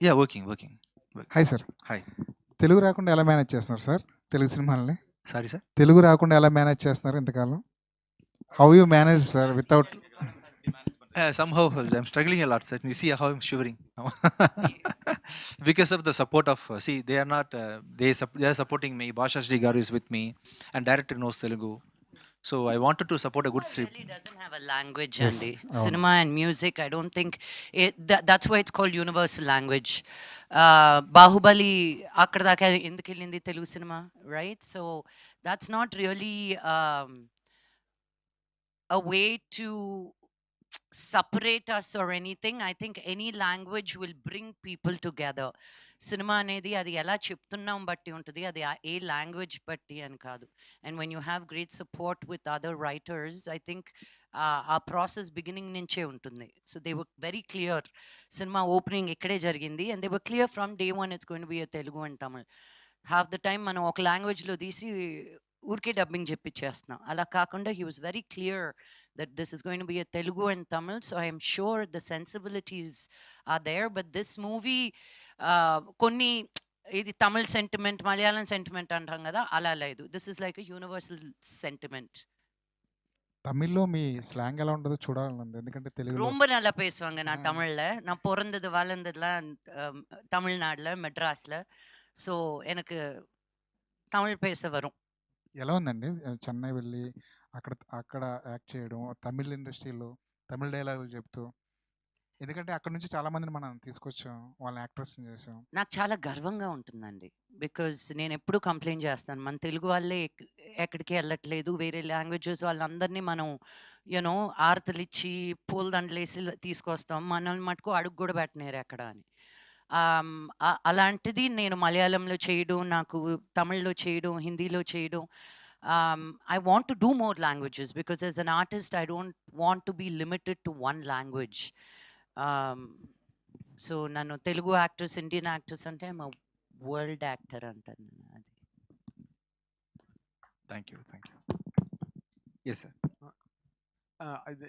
Yeah, working. Hi sir. Hi. Telugu రాకుండా ఎలా manage చేస్తున్నారు సార్ తెలుగు సినిమాలని? Sorry, sir. తెలుగు రాకుండా ఎలా మేనేజ్ చేస్తున్నారు ఇంతకాలం? How you manage sir without Somehow I'm struggling a lot, sir. You see how I'm shivering now. Because of the support of, see, they are not, they are supporting me. Basha Shri Garu is with me, and director knows Telugu. So I wanted to support a good Cinema script. really doesn't have a language, Yes, Andy. అవును. Cinema and music, I don't think that's why it's called universal language. Bahubali, akkada daaka endukellindi Telugu cinema, right? So that's not really a way to separate us or anything. I think any language will bring people together. Cinema అనేది అది ఎలా చెప్తున్నాం బట్టి ఉంటుంది, అది ఏ language బట్టి అని కాదు. And when you have great support with other writers, I think ఆ ప్రాసెస్ బిగినింగ్ నుంచే ఉంటుంది. So they were very clear. Cinema opening ఇక్కడే జరిగింది and they were clear from day one it's going to be Telugu and Tamil. Half the time మనం ఒక లాంగ్వేజ్లో తీసి ఊరికే డబ్బింగ్ చెప్పించేస్తున్నాం. అలా కాకుండా he was very clear that this is going to be a Telugu and Tamil. So I am sure the sensibilities are there. But this movie, konni ఇది Tamil sentiment, Malayalam sentiment అంటాం కదా, అలా లేదు. This is like a universal sentiment. తమిళ్లో మీ slang ఎలా ఉంటుందో చూడాలనుంది, ఎందుకంటే తెలుగులో ரொம்ப நல்லா பேசுவாங்க. நான் தமிழ்ல, நான் பிறந்தது வளர்ந்ததுலாம் தமிழ்நாடுல, மெட்ராஸ்ல. ஸோ எனக்கு தமிழ் பேச வரும். ఎలా ఉందండి చెన్నై వెళ్ళి అక్కడ అక్కడ యాక్ట్ చేయడం, తమిళ్ ఇండస్ట్రీలో తమిళ డైలాగులు చెప్తూ? ఎందుకంటే అక్కడ నుంచి చాలా మందిని మనం తీసుకొచ్చాం, వాళ్ళని యాక్టర్స్ని చేసాం. నాకు చాలా గర్వంగా ఉంటుందండి. బికాజ్ నేను ఎప్పుడు కంప్లైంట్ చేస్తాను, మన తెలుగు వాళ్ళే ఎక్కడికి వెళ్ళట్లేదు, వేరే లాంగ్వేజెస్ వాళ్ళందరినీ మనం యూనో ఆరతలిచ్చి పూలదండలేసి తీసుకొస్తాం, మనల్ని మటుకు అడుగు కూడా పెట్టలేరు ఎక్కడ అని. అలాంటిది నేను మలయాళంలో చేయడం, నాకు తమిళ్లో చేయడం, హిందీలో చేయడం. I want to do more languages because as an artist I don't want to be limited to one language. So నన్ను తెలుగు యాక్టర్స్, ఇండియన్ యాక్టర్స్ అంటే మా వరల్డ్ యాక్టర్ అంటాను నేను. అది Thank you. Yes, sir. ఇది